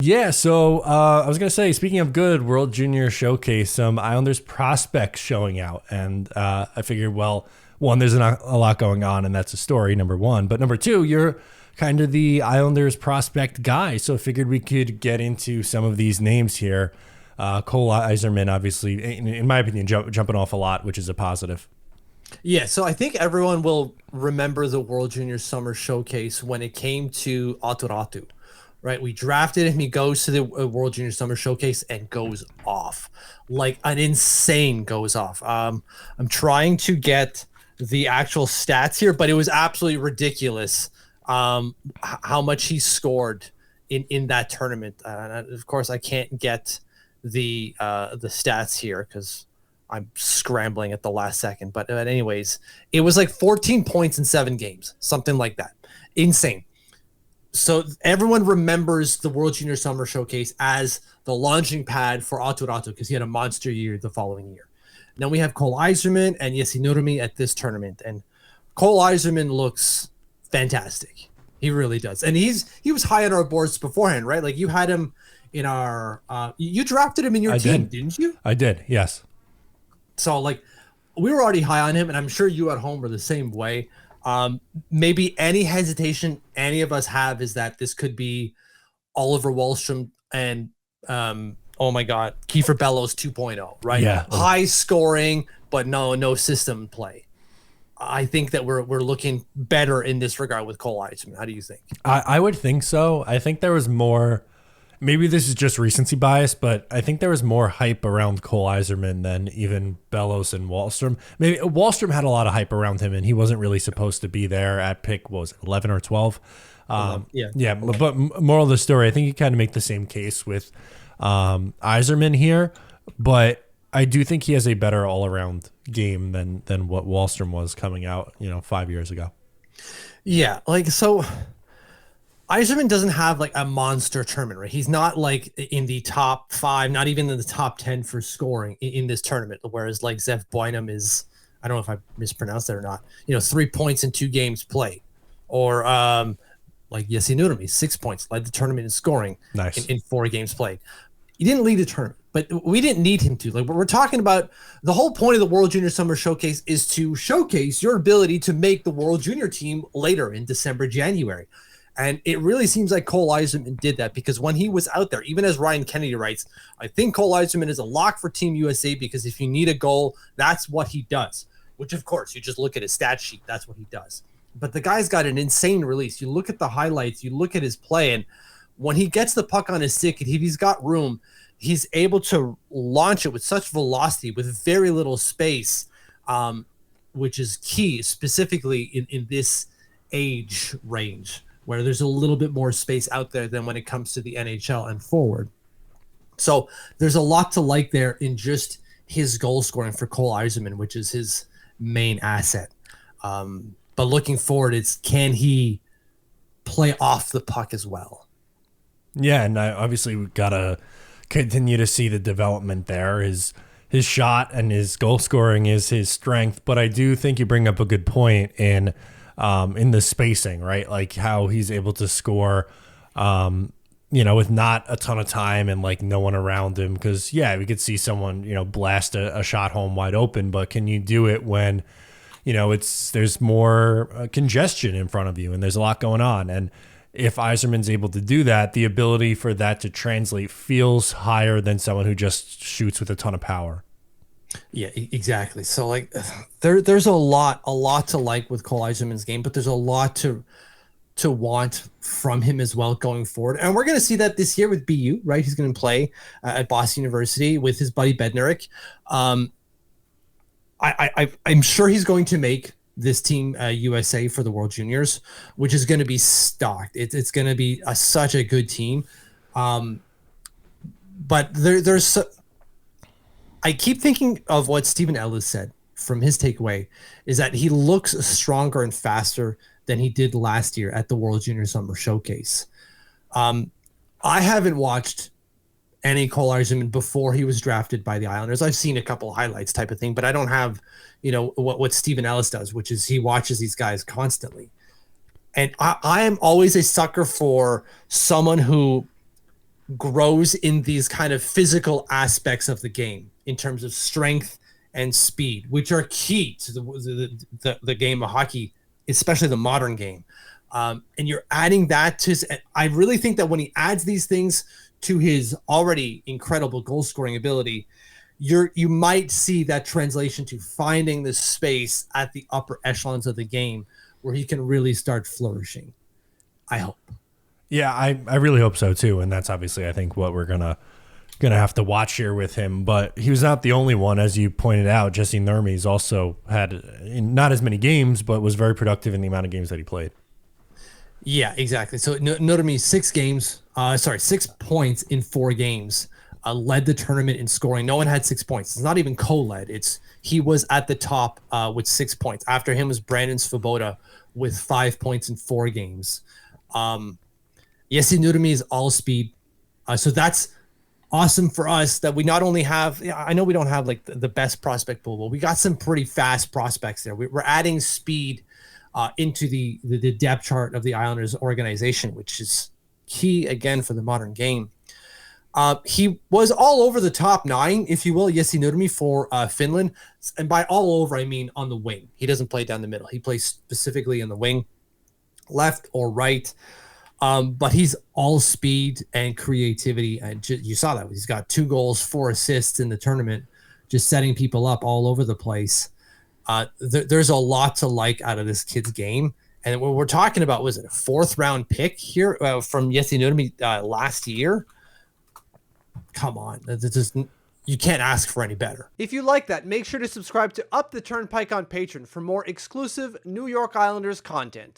Yeah, so I was gonna say, speaking of good World Junior Showcase, some Islanders prospects showing out, and I figured, well, one, there's a lot going on, and that's a story, number one. But number two, you're kind of the Islanders prospect guy, so I figured we could get into some of these names here. Cole Eiserman, obviously, in my opinion, jumping off a lot, which is a positive. Yeah, so I think everyone will remember the World Junior Summer Showcase when it came to Aturatu, right? We drafted him. He goes to the World Junior Summer Showcase and goes off, like an insane goes off. I'm trying to get the actual stats here, but it was absolutely ridiculous how much he scored in that tournament. Of course, I can't get the stats here because I'm scrambling at the last second. But anyways, it was like 14 points in 7 games, something like that. Insane. So everyone remembers the World Junior Summer Showcase as the launching pad for Aturatu because he had a monster year the following year. Now we have Cole Eiserman and Nurmi at this tournament, and Cole Eiserman looks fantastic. He really does, and he was high on our boards beforehand, right? Like you had him in our you drafted him in your team, didn't you? I did, yes. So like we were already high on him, and I'm sure you at home were the same way. Maybe any hesitation any of us have is that this could be Oliver Wahlstrom and oh my God, Kiefer Bellows 2.0, right? Yeah. High scoring, but no system play. I think that we're looking better in this regard with Cole Eiserman. How do you think? I would think so. I think there was more. Maybe this is just recency bias, but I think there was more hype around Cole Eiserman than even Bellows and Wahlstrom. Maybe Wahlstrom had a lot of hype around him, and he wasn't really supposed to be there at pick, what was it, 11 or 12? Yeah. But moral of the story, I think you kind of make the same case with Eiserman here, but I do think he has a better all-around game than what Wahlstrom was coming out, 5 years ago. Yeah, like so. Eiserman doesn't have like a monster tournament, right? He's not like in the top 5, not even in the top 10 for scoring in this tournament. Whereas like Zev Boynum is, I don't know if I mispronounced that or not, 3 points in 2 games played. Or like Yessi Nurmi, 6 points, led the tournament in scoring in 4 games played. He didn't lead the tournament, but we didn't need him to. Like we're talking about, the whole point of the World Junior Summer Showcase is to showcase your ability to make the World Junior team later in December, January. And it really seems like Cole Eiserman did that because when he was out there, even as Ryan Kennedy writes, I think Cole Eiserman is a lock for Team USA because if you need a goal, that's what he does. Which, of course, you just look at his stat sheet. That's what he does. But the guy's got an insane release. You look at the highlights, you look at his play, and when he gets the puck on his stick, and if he's got room, he's able to launch it with such velocity with very little space, which is key, specifically in this age range, where there's a little bit more space out there than when it comes to the NHL and forward. So there's a lot to like there in just his goal scoring for Cole Eiserman, which is his main asset. But looking forward, it's can he play off the puck as well? Yeah, and obviously we've got to continue to see the development there. His shot and his goal scoring is his strength, but I do think you bring up a good point in the spacing, right? Like how he's able to score, with not a ton of time and like no one around him. Because we could see someone, blast a shot home wide open, but can you do it when, there's more congestion in front of you and there's a lot going on? And if Eiserman's able to do that, the ability for that to translate feels higher than someone who just shoots with a ton of power. Yeah, exactly. So like there's a lot to like with Cole Eiserman's game, but there's a lot to want from him as well going forward. And we're going to see that this year with BU, right? He's going to play at Boston University with his buddy Bednarik. I'm sure he's going to make this team USA for the World Juniors, which is going to be stocked. It's going to be such a good team. But there's I keep thinking of what Stephen Ellis said from his takeaway is that he looks stronger and faster than he did last year at the World Junior Summer Showcase. I haven't watched any Cole Eiserman before he was drafted by the Islanders. I've seen a couple highlights type of thing, but I don't have, what Stephen Ellis does, which is he watches these guys constantly. And I am always a sucker for someone who grows in these kind of physical aspects of the game in terms of strength and speed, which are key to the game of hockey, especially the modern game. And you're adding that to, I really think that when he adds these things to his already incredible goal scoring ability, you might see that translation to finding the space at the upper echelons of the game where he can really start flourishing. I hope. Yeah, I really hope so too, and that's obviously I think what we're gonna have to watch here with him. But he was not the only one, as you pointed out. Jesse Nurmi's also had not as many games, but was very productive in the amount of games that he played. Yeah, exactly. So Nurmi 6 points in 4 games. Led the tournament in scoring. No one had 6 points. It's not even co-led. He was at the top with 6 points. After him was Brandon Svoboda with 5 points in 4 games. Jesse Nurmi is all speed. So that's awesome for us that we not only have, I know we don't have like the best prospect pool, but we got some pretty fast prospects there. We're adding speed into the depth chart of the Islanders organization, which is key again for the modern game. He was all over the top 9, if you will, Jesse Nurmi for Finland. And by all over, I mean on the wing. He doesn't play down the middle. He plays specifically in the wing, left or right. But he's all speed and creativity. And you saw that. He's got 2 goals, 4 assists in the tournament, just setting people up all over the place. There's a lot to like out of this kid's game. And what we're talking about, was it a 4th round pick here from Jesse Nurmi last year? Come on. You can't ask for any better. If you like that, make sure to subscribe to Up the Turnpike on Patreon for more exclusive New York Islanders content.